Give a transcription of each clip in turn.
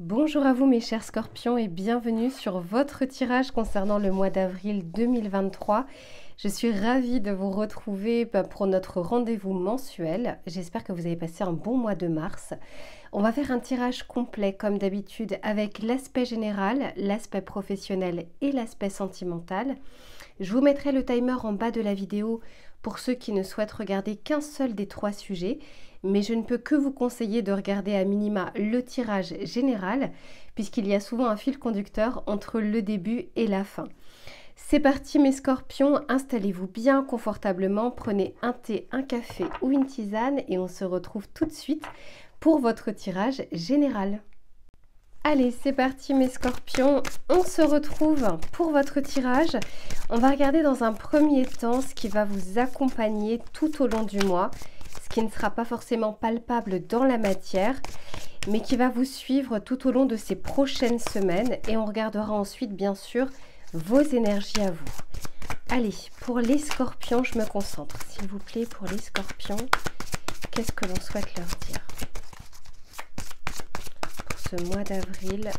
Bonjour à vous mes chers scorpions et bienvenue sur votre tirage concernant le mois d'avril 2023. Je suis ravie de vous retrouver pour notre rendez-vous mensuel. J'espère que vous avez passé un bon mois de mars. On va faire un tirage complet comme d'habitude avec l'aspect général, l'aspect professionnel et l'aspect sentimental. Je vous mettrai le timer en bas de la vidéo pour ceux qui ne souhaitent regarder qu'un seul des trois sujets. Mais je ne peux que vous conseiller de regarder à minima le tirage général, puisqu'il y a souvent un fil conducteur entre le début et la fin. C'est parti mes scorpions, installez-vous bien confortablement, prenez un thé, un café ou une tisane et on se retrouve tout de suite pour votre tirage général. Allez, c'est parti mes scorpions, on se retrouve pour votre tirage. On va regarder dans un premier temps ce qui va vous accompagner tout au long du mois, ce qui ne sera pas forcément palpable dans la matière, mais qui va vous suivre tout au long de ces prochaines semaines. Et on regardera ensuite, bien sûr, vos énergies à vous. Allez, pour les scorpions, je me concentre. S'il vous plaît, pour les scorpions, qu'est-ce que l'on souhaite leur dire pour ce mois d'avril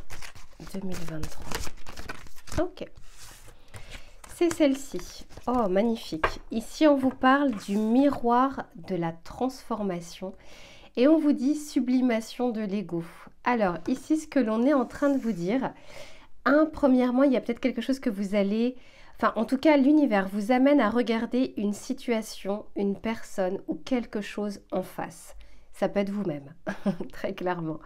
2023? Ok. C'est celle-ci. Oh, magnifique. Ici, on vous parle du miroir de la transformation et on vous dit sublimation de l'ego. Alors, ici, ce que l'on est en train de vous dire, premièrement, il y a peut-être quelque chose que vous allez... Enfin, en tout cas, l'univers vous amène à regarder une situation, une personne ou quelque chose en face. Ça peut être vous-même, très clairement.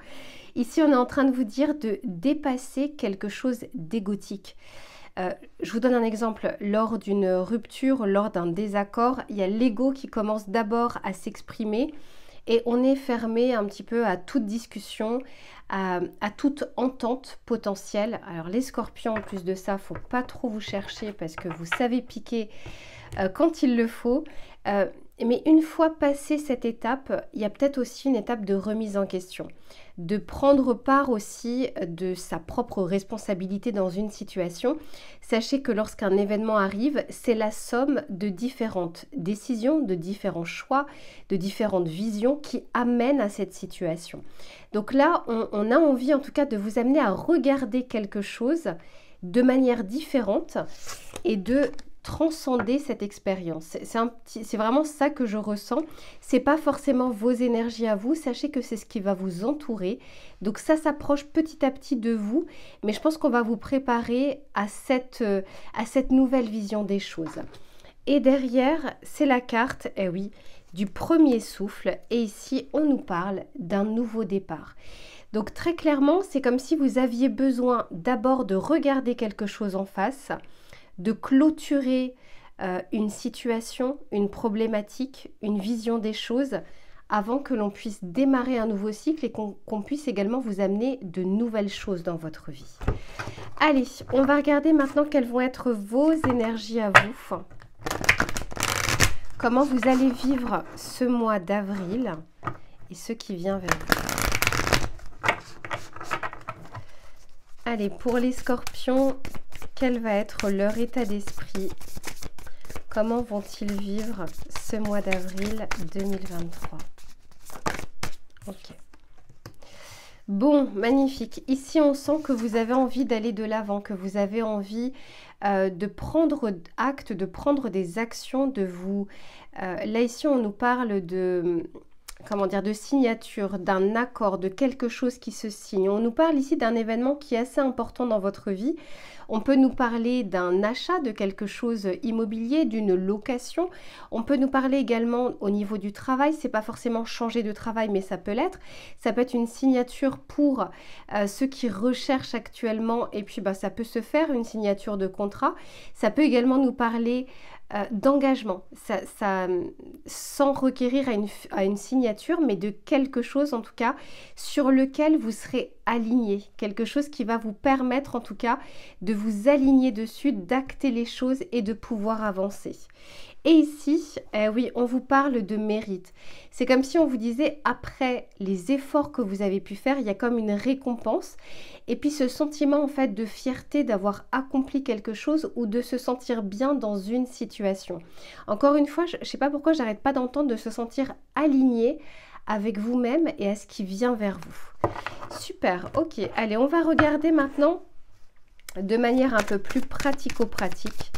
Ici, on est en train de vous dire de dépasser quelque chose d'égotique. Je vous donne un exemple. Lors d'une rupture, lors d'un désaccord, il y a l'ego qui commence d'abord à s'exprimer et on est fermé un petit peu à toute discussion, à toute entente potentielle. Alors les scorpions, en plus de ça, il ne faut pas trop vous chercher parce que vous savez piquer quand il le faut. Mais une fois passé cette étape, il y a peut-être aussi une étape de remise en question, de prendre part aussi de sa propre responsabilité dans une situation. Sachez que lorsqu'un événement arrive, c'est la somme de différentes décisions, de différents choix, de différentes visions qui amènent à cette situation. Donc là, on a envie en tout cas de vous amener à regarder quelque chose de manière différente et de transcender cette expérience. C'est vraiment ça que je ressens. C'est pas forcément vos énergies à vous. Sachez que c'est ce qui va vous entourer. Donc ça s'approche petit à petit de vous. Mais je pense qu'on va vous préparer à cette nouvelle vision des choses. Et derrière, c'est la carte, eh oui, du premier souffle. Et ici, on nous parle d'un nouveau départ. Donc très clairement, c'est comme si vous aviez besoin d'abord de regarder quelque chose en face, de clôturer une situation, une problématique, une vision des choses avant que l'on puisse démarrer un nouveau cycle et qu'on puisse également vous amener de nouvelles choses dans votre vie. Allez, on va regarder maintenant quelles vont être vos énergies à vous. Comment vous allez vivre ce mois d'avril et ce qui vient vers vous. Allez, pour les scorpions, quel va être leur état d'esprit? Comment vont-ils vivre ce mois d'avril 2023? Ok. Bon, magnifique. Ici, on sent que vous avez envie d'aller de l'avant, que vous avez envie de prendre acte, de prendre des actions, de vous... là, ici, on nous parle de... Comment dire, de signature, d'un accord, de quelque chose qui se signe. On nous parle ici d'un événement qui est assez important dans votre vie. On peut nous parler d'un achat de quelque chose immobilier, d'une location. On peut nous parler également au niveau du travail. C'est pas forcément changer de travail, mais ça peut l'être. Ça peut être une signature pour ceux qui recherchent actuellement. Et puis, ça peut se faire, une signature de contrat. Ça peut également nous parler d'engagement, sans requérir à une signature, mais de quelque chose en tout cas sur lequel vous serez aligné, quelque chose qui va vous permettre en tout cas de vous aligner dessus, d'acter les choses et de pouvoir avancer. Et ici, oui, on vous parle de mérite. C'est comme si on vous disait, après les efforts que vous avez pu faire, il y a comme une récompense. Et puis ce sentiment en fait de fierté d'avoir accompli quelque chose ou de se sentir bien dans une situation. Encore une fois, je ne sais pas pourquoi j'arrête pas d'entendre de se sentir aligné avec vous-même et à ce qui vient vers vous. Super, ok. Allez, on va regarder maintenant de manière un peu plus pratico-pratique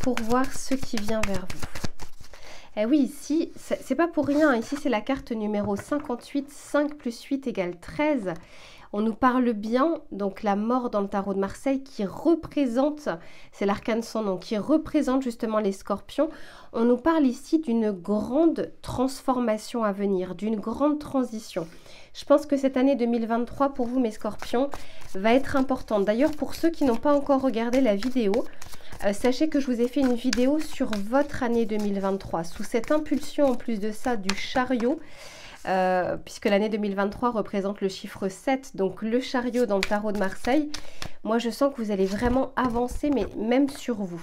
pour voir ce qui vient vers vous. Eh oui, ici, c'est pas pour rien. Ici, c'est la carte numéro 58. 5 plus 8 égale 13. On nous parle bien, donc la mort dans le tarot de Marseille qui représente, c'est l'arcane sans nom, qui représente justement les scorpions. On nous parle ici d'une grande transformation à venir, d'une grande transition. Je pense que cette année 2023 pour vous mes scorpions va être importante. D'ailleurs pour ceux qui n'ont pas encore regardé la vidéo, sachez que je vous ai fait une vidéo sur votre année 2023. Sous cette impulsion en plus de ça du chariot, puisque l'année 2023 représente le chiffre 7, donc le chariot dans le tarot de Marseille, moi je sens que vous allez vraiment avancer, mais même sur vous.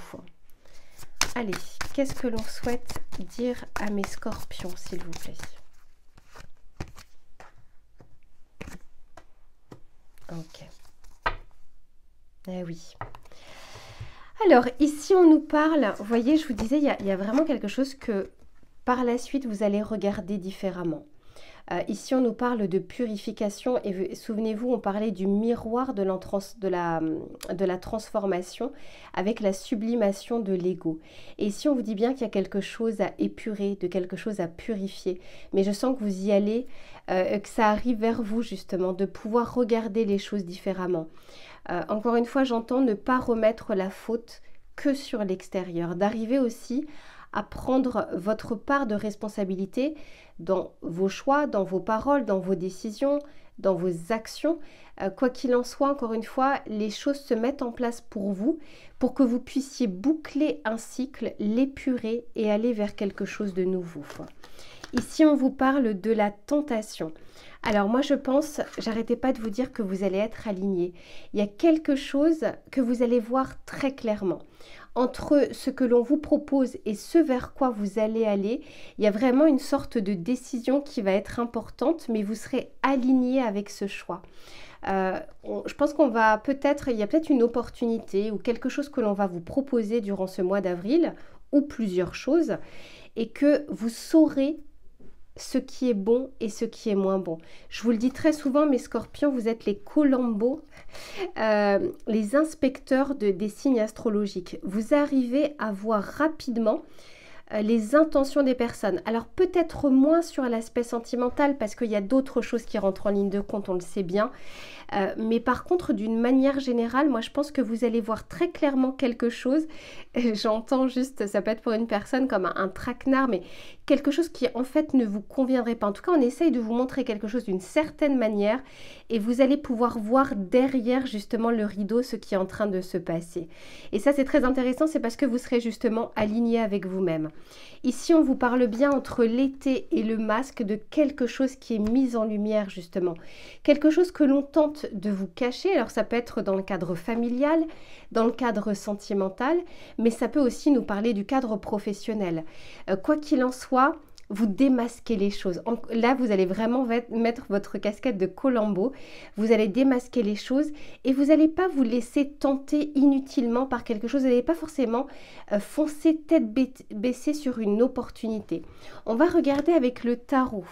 Allez, qu'est-ce que l'on souhaite dire à mes scorpions, s'il vous plaît? Ok. Eh oui. Alors, ici, on nous parle, vous voyez, je vous disais, il y a vraiment quelque chose que par la suite, vous allez regarder différemment. Ici, on nous parle de purification et souvenez-vous, on parlait du miroir de la transformation avec la sublimation de l'ego. Et ici, on vous dit bien qu'il y a quelque chose à épurer, de quelque chose à purifier. Mais je sens que vous y allez, que ça arrive vers vous justement, de pouvoir regarder les choses différemment. Encore une fois, j'entends ne pas remettre la faute que sur l'extérieur, d'arriver aussi à prendre votre part de responsabilité dans vos choix, dans vos paroles, dans vos décisions, dans vos actions. Quoi qu'il en soit, encore une fois, les choses se mettent en place pour vous, pour que vous puissiez boucler un cycle, l'épurer et aller vers quelque chose de nouveau. Ici, on vous parle de la tentation. Alors moi, je pense, j'arrêtais pas de vous dire que vous allez être aligné. Il y a quelque chose que vous allez voir très clairement. Entre ce que l'on vous propose et ce vers quoi vous allez aller, il y a vraiment une sorte de décision qui va être importante, mais vous serez aligné avec ce choix. Je pense qu'on va peut-être, il y a peut-être une opportunité ou quelque chose que l'on va vous proposer durant ce mois d'avril, ou plusieurs choses, et que vous saurez ce qui est bon et ce qui est moins bon. Je vous le dis très souvent, mes scorpions, vous êtes les Columbo, les inspecteurs des signes astrologiques. Vous arrivez à voir rapidement les intentions des personnes. Alors peut-être moins sur l'aspect sentimental parce qu'il y a d'autres choses qui rentrent en ligne de compte, on le sait bien. Mais par contre, d'une manière générale, moi je pense que vous allez voir très clairement quelque chose. J'entends juste, ça peut être pour une personne comme un traquenard, mais quelque chose qui en fait ne vous conviendrait pas. En tout cas, on essaye de vous montrer quelque chose d'une certaine manière et vous allez pouvoir voir derrière justement le rideau ce qui est en train de se passer. Et ça c'est très intéressant, c'est parce que vous serez justement aligné avec vous-même. Ici, on vous parle bien entre l'été et le masque de quelque chose qui est mis en lumière justement. Quelque chose que l'on tente de vous cacher. Alors ça peut être dans le cadre familial, dans le cadre sentimental, mais ça peut aussi nous parler du cadre professionnel. Quoi qu'il en soit, vous démasquez les choses. Là, vous allez vraiment mettre votre casquette de Columbo, vous allez démasquer les choses et vous n'allez pas vous laisser tenter inutilement par quelque chose, vous n'allez pas forcément foncer tête baissée sur une opportunité. On va regarder avec le tarot.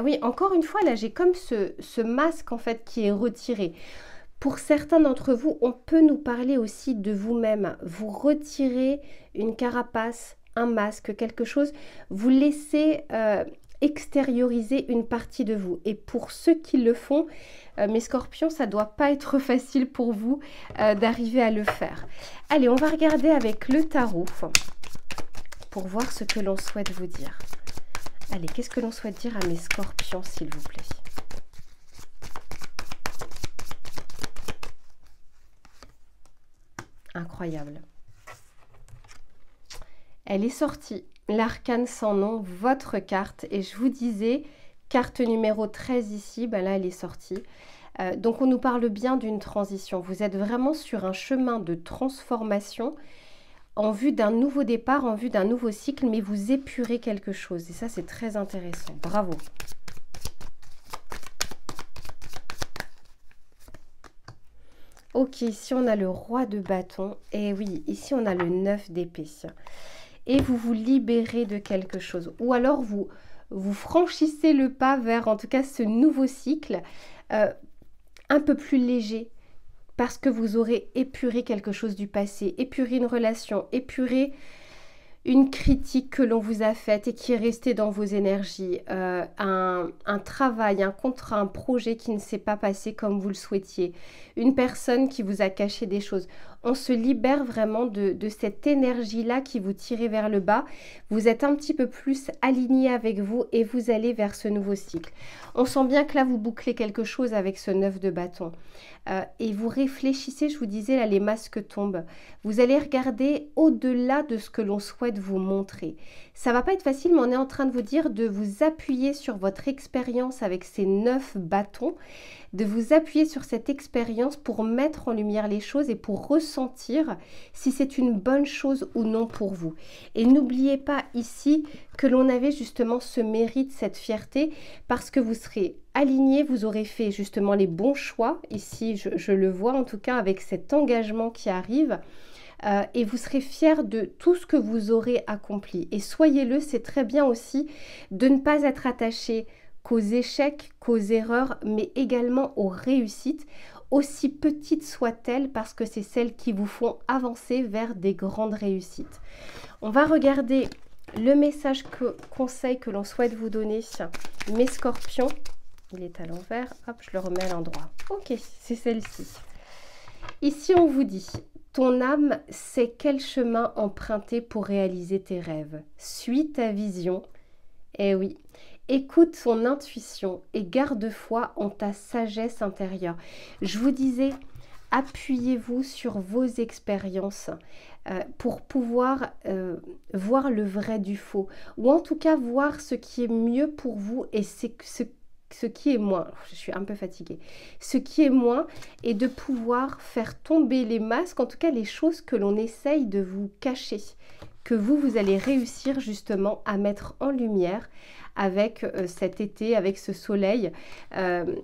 Oui, encore une fois, là, j'ai comme ce masque en fait qui est retiré. Pour certains d'entre vous, on peut nous parler aussi de vous-même. Vous retirez une carapace, un masque, quelque chose, vous laissez extérioriser une partie de vous. Et pour ceux qui le font, mes scorpions, ça ne doit pas être facile pour vous d'arriver à le faire. Allez, on va regarder avec le tarot pour voir ce que l'on souhaite vous dire. Allez, qu'est-ce que l'on souhaite dire à mes scorpions, s'il vous plaît? Incroyable. Elle est sortie, l'arcane sans nom, votre carte. Et je vous disais, carte numéro 13 ici, ben là elle est sortie. Donc on nous parle bien d'une transition. Vous êtes vraiment sur un chemin de transformation en vue d'un nouveau départ, en vue d'un nouveau cycle, mais vous épurez quelque chose. Et ça, c'est très intéressant. Bravo. Ok, ici on a le roi de bâton. Et oui, ici on a le 9 d'épée. Et vous vous libérez de quelque chose. Ou alors vous vous franchissez le pas vers en tout cas ce nouveau cycle un peu plus léger parce que vous aurez épuré quelque chose du passé, épuré une relation, épuré une critique que l'on vous a faite et qui est restée dans vos énergies, un travail, un contrat, un projet qui ne s'est pas passé comme vous le souhaitiez, une personne qui vous a caché des choses. On se libère vraiment de cette énergie-là qui vous tirait vers le bas. Vous êtes un petit peu plus aligné avec vous et vous allez vers ce nouveau cycle. On sent bien que là, vous bouclez quelque chose avec ce 9 de bâton. Et vous réfléchissez, je vous disais, là, les masques tombent. Vous allez regarder au-delà de ce que l'on souhaite vous montrer. Ça va pas être facile, mais on est en train de vous dire de vous appuyer sur votre expérience avec ces 9 bâtons, de vous appuyer sur cette expérience pour mettre en lumière les choses et pour ressentir si c'est une bonne chose ou non pour vous. Et n'oubliez pas ici que l'on avait justement ce mérite, cette fierté, parce que vous serez aligné, vous aurez fait justement les bons choix. Ici, je le vois en tout cas avec cet engagement qui arrive. Et vous serez fiers de tout ce que vous aurez accompli. Et soyez-le, c'est très bien aussi de ne pas être attaché qu'aux échecs, qu'aux erreurs, mais également aux réussites, aussi petites soient-elles, parce que c'est celles qui vous font avancer vers des grandes réussites. On va regarder le message conseil que l'on souhaite vous donner, mes scorpions. Il est à l'envers, hop, je le remets à l'endroit. Ok, c'est celle-ci. Ici, on vous dit... Ton âme sait quel chemin emprunter pour réaliser tes rêves. Suis ta vision. Eh oui, écoute ton intuition et garde foi en ta sagesse intérieure. Je vous disais, appuyez-vous sur vos expériences pour pouvoir voir le vrai du faux. Ou en tout cas, voir ce qui est mieux pour vous et ce qui est moins, je suis un peu fatiguée, ce qui est moins et de pouvoir faire tomber les masques, en tout cas les choses que l'on essaye de vous cacher, que vous allez réussir justement à mettre en lumière avec cet été, avec ce soleil,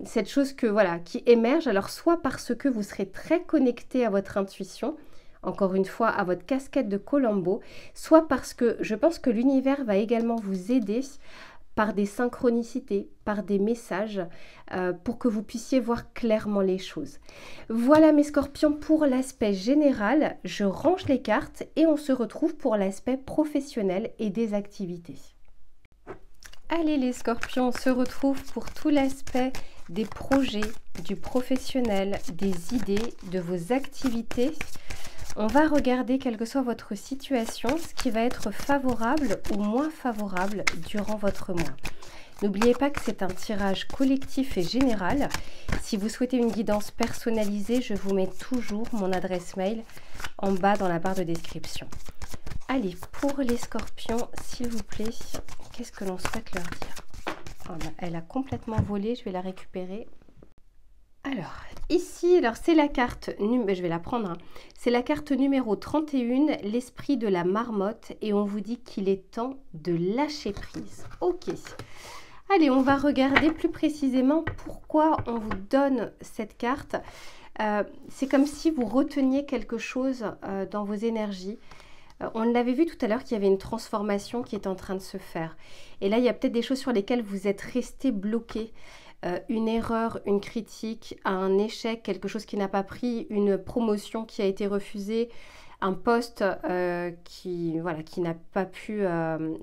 cette chose qui émerge, alors soit parce que vous serez très connecté à votre intuition, encore une fois à votre casquette de Colombo, soit parce que je pense que l'univers va également vous aider par des synchronicités, par des messages, pour que vous puissiez voir clairement les choses. Voilà mes scorpions pour l'aspect général. Je range les cartes et on se retrouve pour l'aspect professionnel et des activités. Allez les scorpions, on se retrouve pour tout l'aspect des projets, du professionnel, des idées, de vos activités. On va regarder, quelle que soit votre situation, ce qui va être favorable ou moins favorable durant votre mois. N'oubliez pas que c'est un tirage collectif et général. Si vous souhaitez une guidance personnalisée, je vous mets toujours mon adresse mail en bas dans la barre de description. Allez, pour les scorpions, s'il vous plaît, qu'est-ce que l'on souhaite leur dire? Elle a complètement volé, je vais la récupérer. Alors, ici, c'est la carte, je vais la prendre, hein. C'est la carte numéro 31, l'esprit de la marmotte, et on vous dit qu'il est temps de lâcher prise. Ok, allez, on va regarder plus précisément pourquoi on vous donne cette carte. C'est comme si vous reteniez quelque chose dans vos énergies. On l'avait vu tout à l'heure qu'il y avait une transformation qui est en train de se faire. Et là, il y a peut-être des choses sur lesquelles vous êtes resté bloqué. Une erreur, une critique, un échec, quelque chose qui n'a pas pris, une promotion qui a été refusée, un poste qui n'a pas pu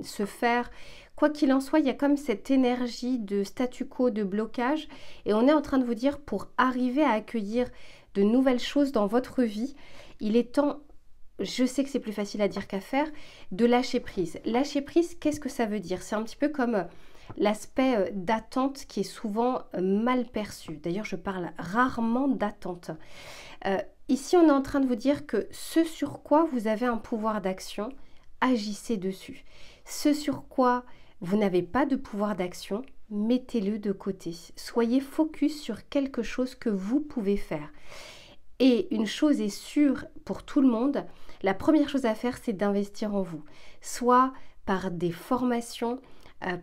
se faire. Quoi qu'il en soit, il y a comme cette énergie de statu quo, de blocage. Et on est en train de vous dire, pour arriver à accueillir de nouvelles choses dans votre vie, il est temps, je sais que c'est plus facile à dire qu'à faire, de lâcher prise. Lâcher prise, qu'est-ce que ça veut dire? C'est un petit peu comme l'aspect d'attente qui est souvent mal perçu. D'ailleurs, je parle rarement d'attente. Ici, on est en train de vous dire que ce sur quoi vous avez un pouvoir d'action, agissez dessus. Ce sur quoi vous n'avez pas de pouvoir d'action, mettez-le de côté. Soyez focus sur quelque chose que vous pouvez faire. Et une chose est sûre pour tout le monde, la première chose à faire, c'est d'investir en vous. Soit par des formations,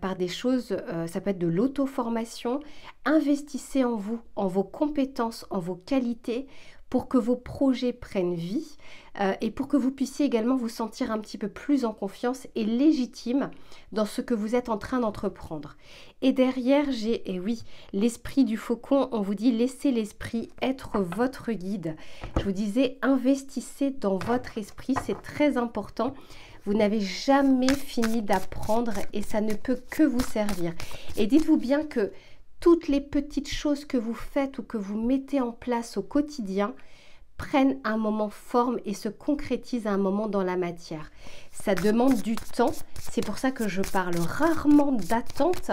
par des choses, ça peut être de l'auto-formation. Investissez en vous, en vos compétences, en vos qualités pour que vos projets prennent vie et pour que vous puissiez également vous sentir un petit peu plus en confiance et légitime dans ce que vous êtes en train d'entreprendre. Et derrière, j'ai, et oui, l'esprit du faucon, on vous dit laissez l'esprit être votre guide. Je vous disais, investissez dans votre esprit, c'est très important. Vous n'avez jamais fini d'apprendre et ça ne peut que vous servir. Et dites-vous bien que toutes les petites choses que vous faites ou que vous mettez en place au quotidien prennent un moment forme et se concrétisent à un moment dans la matière. Ça demande du temps, c'est pour ça que je parle rarement d'attente.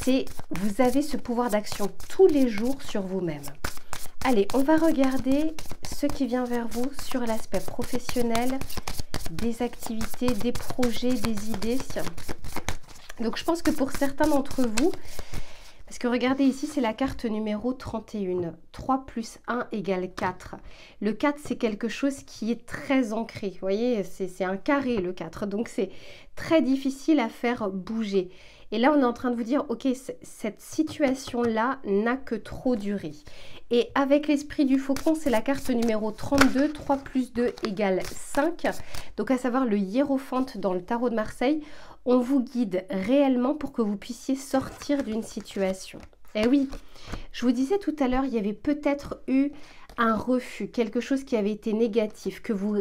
C'est vous avez ce pouvoir d'action tous les jours sur vous-même. Allez, on va regarder ce qui vient vers vous sur l'aspect professionnel, des activités, des projets, des idées. Donc je pense que pour certains d'entre vous, parce que regardez ici, c'est la carte numéro 31. 3 plus 1 égale 4. Le 4, c'est quelque chose qui est très ancré. Vous voyez, c'est un carré le 4. Donc c'est très difficile à faire bouger. Et là, on est en train de vous dire, ok, cette situation-là n'a que trop duré. Et avec l'esprit du faucon, c'est la carte numéro 32. 3 plus 2 égale 5. Donc à savoir le hiérophante dans le tarot de Marseille. On vous guide réellement pour que vous puissiez sortir d'une situation. Eh oui, je vous disais tout à l'heure, il y avait peut-être eu un refus, quelque chose qui avait été négatif, que vous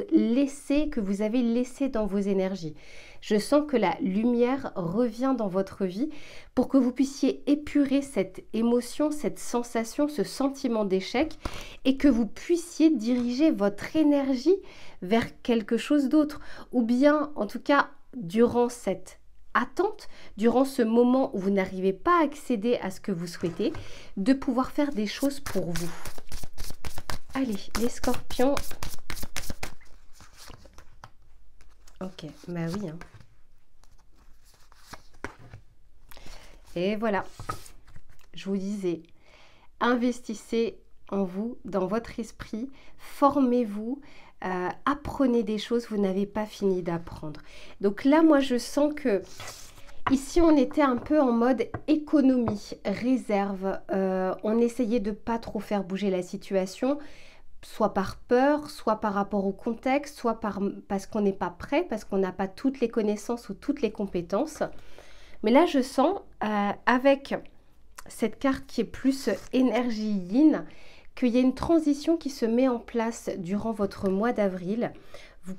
avez laissé dans vos énergies. Je sens que la lumière revient dans votre vie pour que vous puissiez épurer cette émotion, cette sensation, ce sentiment d'échec et que vous puissiez diriger votre énergie vers quelque chose d'autre. Ou bien, en tout cas, durant cette attente, durant ce moment où vous n'arrivez pas à accéder à ce que vous souhaitez, de pouvoir faire des choses pour vous. Allez, les scorpions. Ok, bah oui. Hein. Et voilà, je vous disais, investissez en vous, dans votre esprit, formez-vous, apprenez des choses, vous n'avez pas fini d'apprendre. Donc là, moi, je sens que ici, on était un peu en mode économie, réserve. On essayait de ne pas trop faire bouger la situation, soit par peur, soit par rapport au contexte, soit parce qu'on n'est pas prêt, parce qu'on n'a pas toutes les connaissances ou toutes les compétences. Mais là, je sens, avec cette carte qui est plus énergie yin, qu'il y a une transition qui se met en place durant votre mois d'avril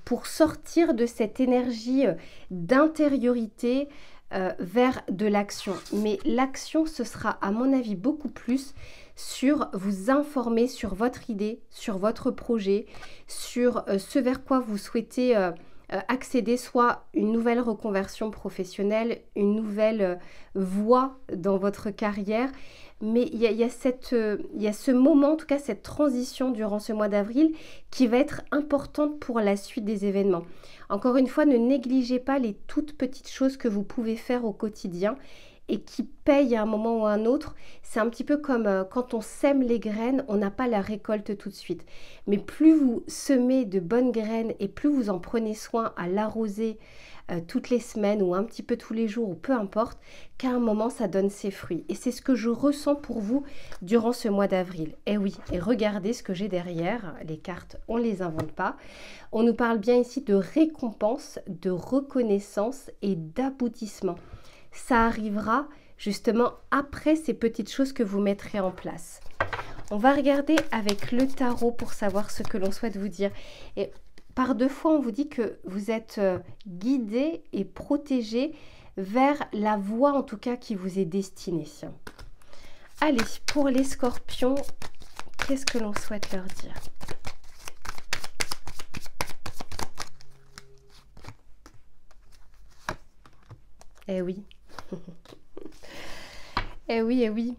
pour sortir de cette énergie d'intériorité vers de l'action. Mais l'action, ce sera à mon avis beaucoup plus sur vous informer sur votre idée, sur votre projet, sur ce vers quoi vous souhaitez accéder, soit une nouvelle reconversion professionnelle, une nouvelle voie dans votre carrière. Mais il y a ce moment, en tout cas cette transition durant ce mois d'avril qui va être importante pour la suite des événements. Encore une fois, ne négligez pas les toutes petites choses que vous pouvez faire au quotidien et qui payent à un moment ou à un autre. C'est un petit peu comme quand on sème les graines, on n'a pas la récolte tout de suite. Mais plus vous semez de bonnes graines et plus vous en prenez soin à l'arroser toutes les semaines ou un petit peu tous les jours ou peu importe, qu'à un moment ça donne ses fruits. Et c'est ce que je ressens pour vous durant ce mois d'avril. Et oui, et regardez ce que j'ai derrière, les cartes, on ne les invente pas. On nous parle bien ici de récompense, de reconnaissance et d'aboutissement. Ça arrivera justement après ces petites choses que vous mettrez en place. On va regarder avec le tarot pour savoir ce que l'on souhaite vous dire. Et par deux fois, on vous dit que vous êtes guidé et protégé vers la voie en tout cas qui vous est destinée. Allez, pour les scorpions, qu'est-ce que l'on souhaite leur dire ? Eh oui. Eh oui, eh oui.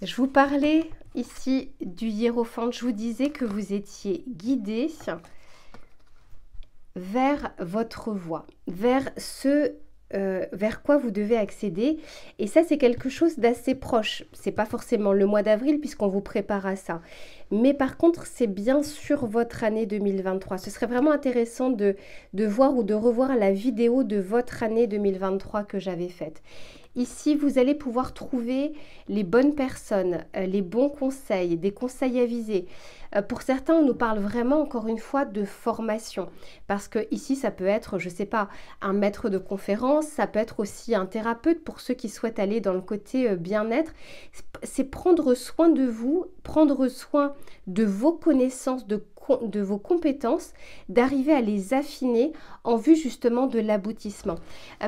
Je vous parlais ici du hiérophante. Je vous disais que vous étiez guidé vers votre voie, vers ce vers quoi vous devez accéder. Et ça, c'est quelque chose d'assez proche. C'est pas forcément le mois d'avril puisqu'on vous prépare à ça. Mais par contre, c'est bien sur votre année 2023. Ce serait vraiment intéressant de voir ou de revoir la vidéo de votre année 2023 que j'avais faite. Ici, vous allez pouvoir trouver les bonnes personnes, les bons conseils, des conseils avisés. Pour certains, on nous parle vraiment, encore une fois, de formation. Parce que ici, ça peut être, je ne sais pas, un maître de conférence, ça peut être aussi un thérapeute pour ceux qui souhaitent aller dans le côté bien-être. C'est prendre soin de vous, prendre soin de vos connaissances, de vos compétences, d'arriver à les affiner en vue justement de l'aboutissement.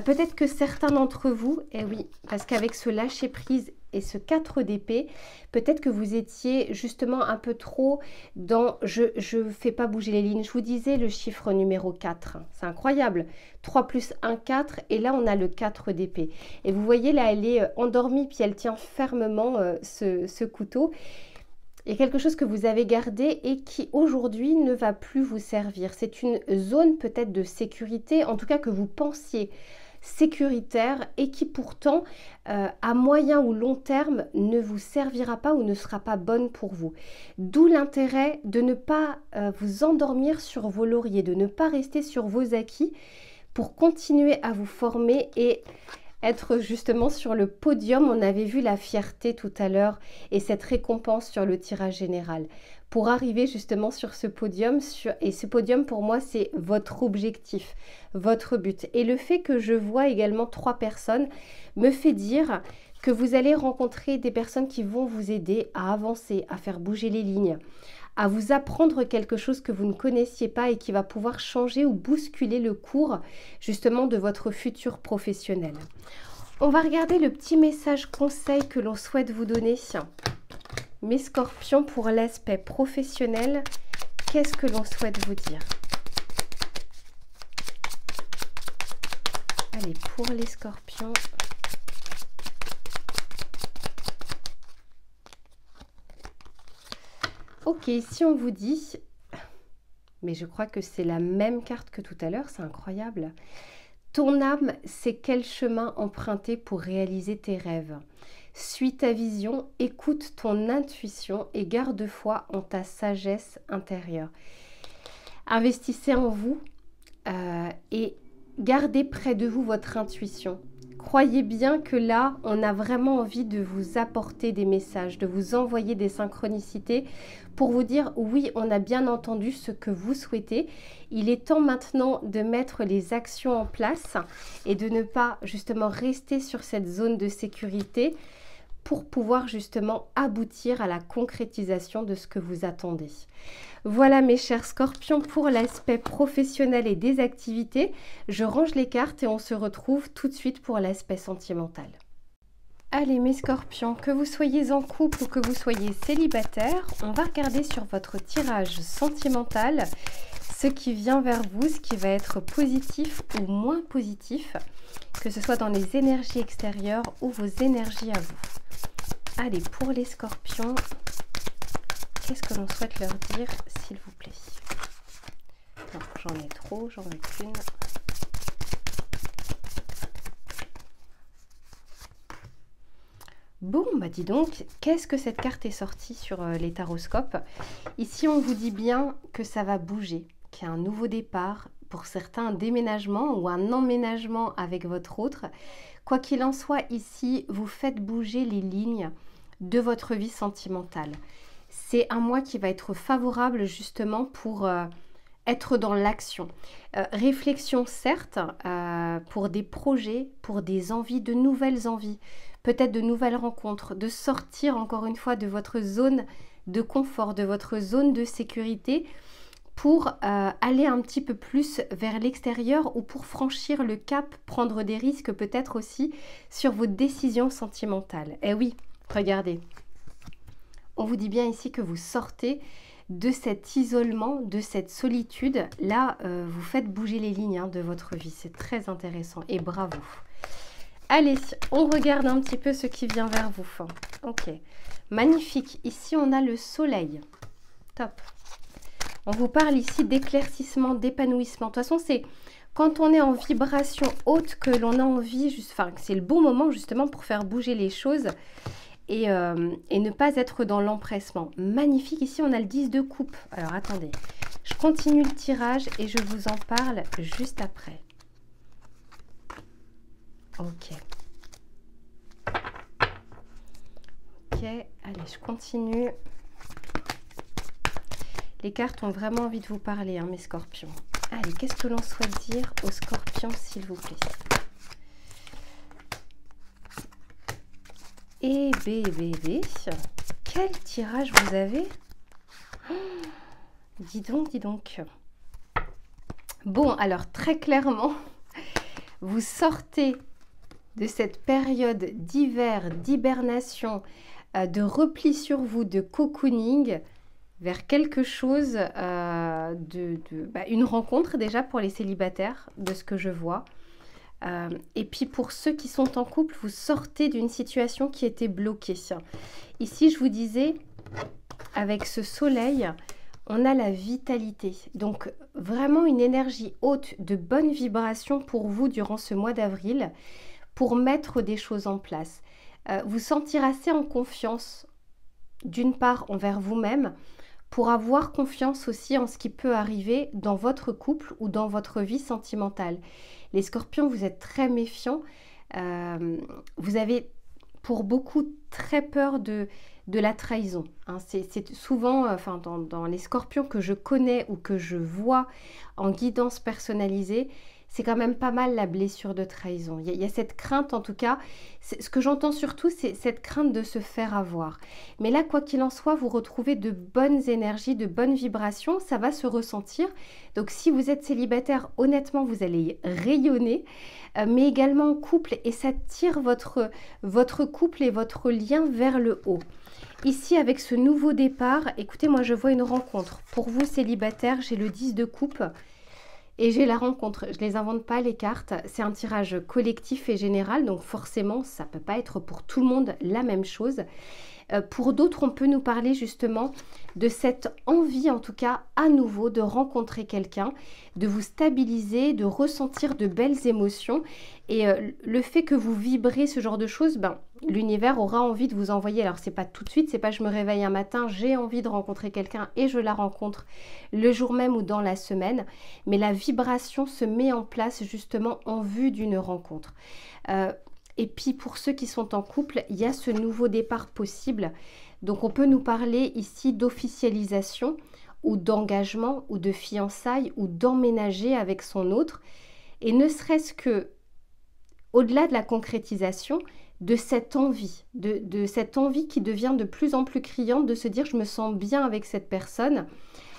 Peut-être que certains d'entre vous, eh oui, parce qu'avec ce lâcher-prise et ce 4 d'épée, peut-être que vous étiez justement un peu trop dans je ne fais pas bouger les lignes. Je vous disais le chiffre numéro 4, c'est incroyable. 3 plus 1, 4, et là on a le 4 d'épée. Et vous voyez là, elle est endormie, puis elle tient fermement ce couteau. Il y a quelque chose que vous avez gardé et qui aujourd'hui ne va plus vous servir. C'est une zone peut-être de sécurité, en tout cas que vous pensiez sécuritaire et qui pourtant à moyen ou long terme ne vous servira pas ou ne sera pas bonne pour vous. D'où l'intérêt de ne pas vous endormir sur vos lauriers, de ne pas rester sur vos acquis pour continuer à vous former et être justement sur le podium. On avait vu la fierté tout à l'heure et cette récompense sur le tirage général. Pour arriver justement sur ce podium, et ce podium pour moi c'est votre objectif, votre but. Et le fait que je vois également 3 personnes me fait dire que vous allez rencontrer des personnes qui vont vous aider à avancer, à faire bouger les lignes, à vous apprendre quelque chose que vous ne connaissiez pas et qui va pouvoir changer ou bousculer le cours justement de votre futur professionnel. On va regarder le petit message conseil que l'on souhaite vous donner. Mes scorpions, pour l'aspect professionnel, qu'est-ce que l'on souhaite vous dire? Allez, pour les scorpions. Ok, si on vous dit, mais je crois que c'est la même carte que tout à l'heure, c'est incroyable. Ton âme sait quel chemin emprunter pour réaliser tes rêves. Suis ta vision, écoute ton intuition et garde foi en ta sagesse intérieure. Investissez en vous et gardez près de vous votre intuition. Croyez bien que là, on a vraiment envie de vous apporter des messages, de vous envoyer des synchronicités pour vous dire oui, on a bien entendu ce que vous souhaitez. Il est temps maintenant de mettre les actions en place et de ne pas justement rester sur cette zone de sécurité pour pouvoir justement aboutir à la concrétisation de ce que vous attendez. Voilà mes chers scorpions pour l'aspect professionnel et des activités. Je range les cartes et on se retrouve tout de suite pour l'aspect sentimental. Allez mes scorpions, que vous soyez en couple ou que vous soyez célibataire, on va regarder sur votre tirage sentimental ce qui vient vers vous, ce qui va être positif ou moins positif, que ce soit dans les énergies extérieures ou vos énergies à vous. Allez, pour les scorpions, qu'est-ce que l'on souhaite leur dire, s'il vous plaît? Non, j'en ai trop, j'en veux qu'une. Bon, bah dis donc, qu'est-ce que cette carte est sortie sur les taroscopes? Ici, on vous dit bien que ça va bouger, qu'il y a un nouveau départ, pour certains un déménagement ou un emménagement avec votre autre. Quoi qu'il en soit, ici, vous faites bouger les lignes de votre vie sentimentale. C'est un mois qui va être favorable justement pour être dans l'action. Réflexion certes, pour des projets, pour des envies, de nouvelles envies, peut-être de nouvelles rencontres, de sortir encore une fois de votre zone de confort, de votre zone de sécurité pour aller un petit peu plus vers l'extérieur ou pour franchir le cap, prendre des risques peut-être aussi sur vos décisions sentimentales. Eh oui, regardez, on vous dit bien ici que vous sortez de cet isolement, de cette solitude. Là, vous faites bouger les lignes de votre vie. C'est très intéressant et bravo. Allez, on regarde un petit peu ce qui vient vers vous. Ok, magnifique. Ici, on a le soleil. Top. On vous parle ici d'éclaircissement, d'épanouissement. De toute façon, c'est quand on est en vibration haute que l'on a envie, c'est le bon moment justement pour faire bouger les choses et ne pas être dans l'empressement. Magnifique, ici on a le 10 de coupe. Alors attendez, je continue le tirage et je vous en parle juste après. Ok. allez, je continue. Les cartes ont vraiment envie de vous parler, hein, mes scorpions. Allez, qu'est-ce que l'on souhaite dire aux scorpions, s'il vous plaît? Et bébé, quel tirage vous avez? Oh, dis donc, dis donc. Bon, alors très clairement, vous sortez de cette période d'hiver, d'hibernation, de repli sur vous, de cocooning, vers quelque chose, une rencontre déjà pour les célibataires, de ce que je vois. Et puis pour ceux qui sont en couple, vous sortez d'une situation qui était bloquée. Ici, je vous disais, avec ce soleil, on a la vitalité. Donc vraiment une énergie haute de bonne vibration pour vous durant ce mois d'avril, pour mettre des choses en place. Vous sentir assez en confiance, d'une part envers vous-même, pour avoir confiance aussi en ce qui peut arriver dans votre couple ou dans votre vie sentimentale. Les scorpions, vous êtes très méfiants. Vous avez pour beaucoup très peur de la trahison. Hein. C'est souvent, dans les scorpions que je connais ou que je vois en guidance personnalisée, c'est quand même pas mal la blessure de trahison. Il y a cette crainte, en tout cas, ce que j'entends surtout, c'est cette crainte de se faire avoir. Mais là, quoi qu'il en soit, vous retrouvez de bonnes énergies, de bonnes vibrations, ça va se ressentir. Donc si vous êtes célibataire, honnêtement, vous allez rayonner, mais également en couple, et ça tire votre couple et votre lien vers le haut. Ici, avec ce nouveau départ, écoutez, moi je vois une rencontre. Pour vous, célibataire, j'ai le 10 de coupe. Et j'ai la rencontre, je ne les invente pas les cartes, c'est un tirage collectif et général, donc forcément ça ne peut pas être pour tout le monde la même chose. Pour d'autres, on peut nous parler justement de cette envie, en tout cas à nouveau, de rencontrer quelqu'un, de vous stabiliser, de ressentir de belles émotions. Et le fait que vous vibrez ce genre de choses, l'univers aura envie de vous envoyer. Alors c'est pas tout de suite, c'est pas je me réveille un matin, j'ai envie de rencontrer quelqu'un et je la rencontre le jour même ou dans la semaine. Mais la vibration se met en place justement en vue d'une rencontre. Et puis pour ceux qui sont en couple, il y a ce nouveau départ possible. Donc on peut nous parler ici d'officialisation ou d'engagement ou de fiançailles ou d'emménager avec son autre. Et ne serait-ce que, au-delà de la concrétisation, de cette envie, de cette envie qui devient de plus en plus criante de se dire je me sens bien avec cette personne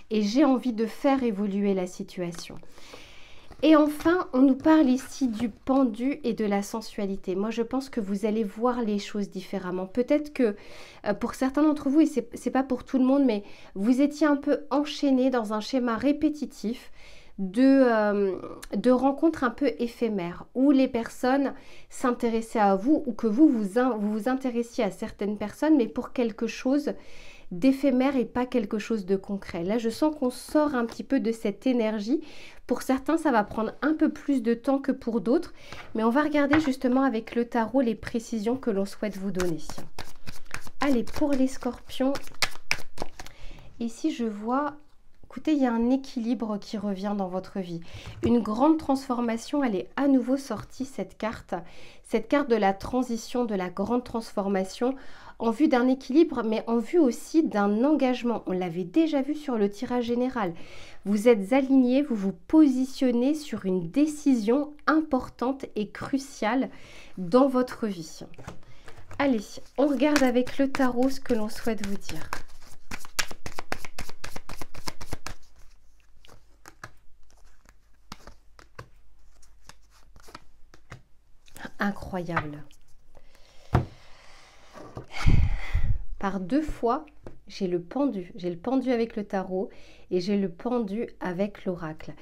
et j'ai envie de faire évoluer la situation. Et enfin, on nous parle ici du pendu et de la sensualité. Moi, je pense que vous allez voir les choses différemment. Peut-être que pour certains d'entre vous, et c'est pas pour tout le monde, mais vous étiez un peu enchaîné dans un schéma répétitif de rencontres un peu éphémères, où les personnes s'intéressaient à vous ou que vous vous intéressiez à certaines personnes, mais pour quelque chose d'éphémère et pas quelque chose de concret. Là, je sens qu'on sort un petit peu de cette énergie. Pour certains, ça va prendre un peu plus de temps que pour d'autres, mais on va regarder justement avec le tarot les précisions que l'on souhaite vous donner. Allez, pour les scorpions, ici je vois, écoutez, il y a un équilibre qui revient dans votre vie. Une grande transformation, elle est à nouveau sortie, cette carte de la transition, de la grande transformation, en vue d'un équilibre, mais en vue aussi d'un engagement. On l'avait déjà vu sur le tirage général. Vous êtes aligné, vous vous positionnez sur une décision importante et cruciale dans votre vie. Allez, on regarde avec le tarot ce que l'on souhaite vous dire. Incroyable. Par deux fois, j'ai le pendu. J'ai le pendu avec le tarot et j'ai le pendu avec l'oracle.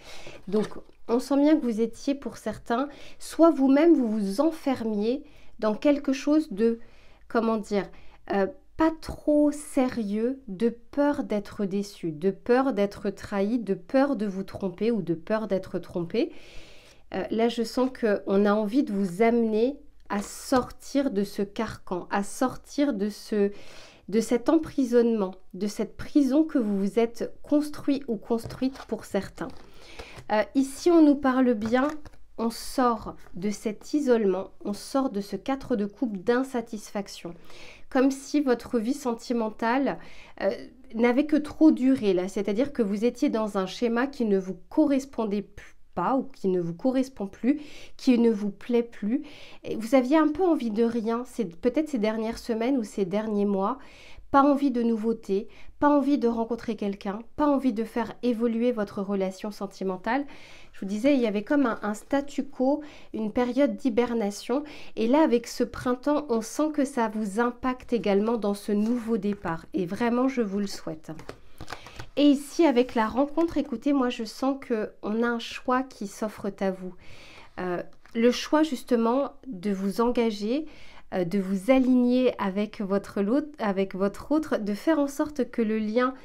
Donc, on sent bien que vous étiez, pour certains, soit vous-même, vous vous enfermiez dans quelque chose de, comment dire, pas trop sérieux, de peur d'être déçu, de peur d'être trahi, de peur de vous tromper ou de peur d'être trompé. Là, je sens qu'on a envie de vous amener à sortir de ce carcan, à sortir de cet emprisonnement, de cette prison que vous vous êtes construit ou construite pour certains. Ici, on nous parle bien on sort de cet isolement, on sort de ce 4 de coupe d'insatisfaction. Comme si votre vie sentimentale n'avait que trop duré là, c'est-à-dire que vous étiez dans un schéma qui ne vous correspondait pas ou qui ne vous correspond plus, qui ne vous plaît plus. Et vous aviez un peu envie de rien, peut-être ces dernières semaines ou ces derniers mois, pas envie de nouveautés, pas envie de rencontrer quelqu'un, pas envie de faire évoluer votre relation sentimentale. Je vous disais, il y avait comme un statu quo, une période d'hibernation. Et là, avec ce printemps, on sent que ça vous impacte également dans ce nouveau départ. Et vraiment, je vous le souhaite. Et ici, avec la rencontre, écoutez, moi, je sens qu'on a un choix qui s'offre à vous. Le choix, justement, de vous engager, de vous aligner avec votre autre, de faire en sorte que le lien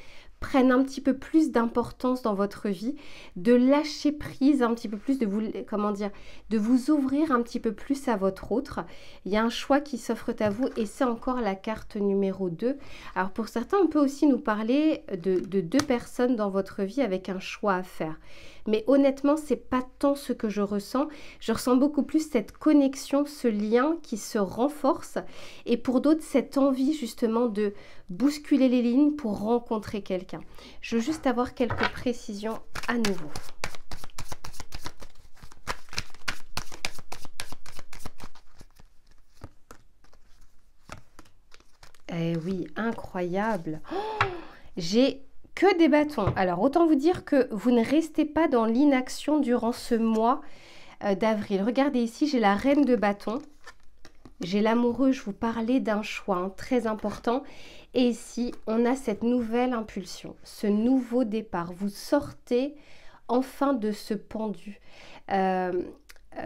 prenne un petit peu plus d'importance dans votre vie, de lâcher prise un petit peu plus, de vous ouvrir un petit peu plus à votre autre. Il y a un choix qui s'offre à vous et c'est encore la carte numéro 2. Alors pour certains, on peut aussi nous parler de 2 personnes dans votre vie avec un choix à faire. Mais honnêtement, c'est pas tant ce que je ressens. Je ressens beaucoup plus cette connexion, ce lien qui se renforce. Et pour d'autres, cette envie justement de bousculer les lignes pour rencontrer quelqu'un. Je veux juste avoir quelques précisions à nouveau. Eh oui, incroyable. Oh, j'ai que des bâtons. Alors, autant vous dire que vous ne restez pas dans l'inaction durant ce mois d'avril. Regardez ici, j'ai la reine de bâtons. J'ai l'amoureux, je vous parlais d'un choix très important. Et ici, on a cette nouvelle impulsion, ce nouveau départ. Vous sortez enfin de ce pendu.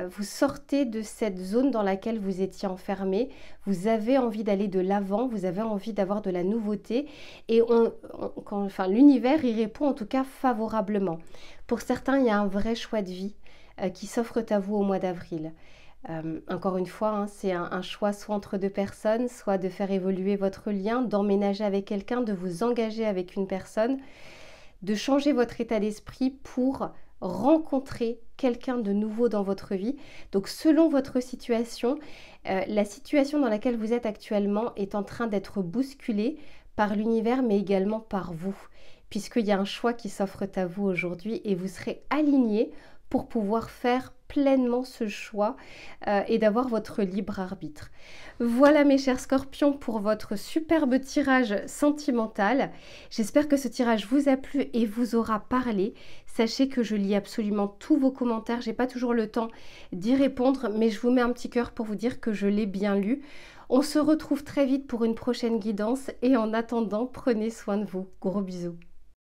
Vous sortez de cette zone dans laquelle vous étiez enfermé, vous avez envie d'aller de l'avant, vous avez envie d'avoir de la nouveauté et l'univers y répond en tout cas favorablement. Pour certains, il y a un vrai choix de vie qui s'offre à vous au mois d'avril. Encore une fois, c'est un choix soit entre 2 personnes, soit de faire évoluer votre lien, d'emménager avec quelqu'un, de vous engager avec une personne, de changer votre état d'esprit pour rencontrer quelqu'un de nouveau dans votre vie. Donc selon votre situation, la situation dans laquelle vous êtes actuellement est en train d'être bousculée par l'univers mais également par vous, puisqu'il y a un choix qui s'offre à vous aujourd'hui et vous serez aligné pour pouvoir faire pleinement ce choix et d'avoir votre libre arbitre. Voilà mes chers scorpions pour votre superbe tirage sentimental. J'espère que ce tirage vous a plu et vous aura parlé. Sachez que je lis absolument tous vos commentaires. J'ai pas toujours le temps d'y répondre, mais je vous mets un petit cœur pour vous dire que je l'ai bien lu. On se retrouve très vite pour une prochaine guidance et en attendant, prenez soin de vous. Gros bisous.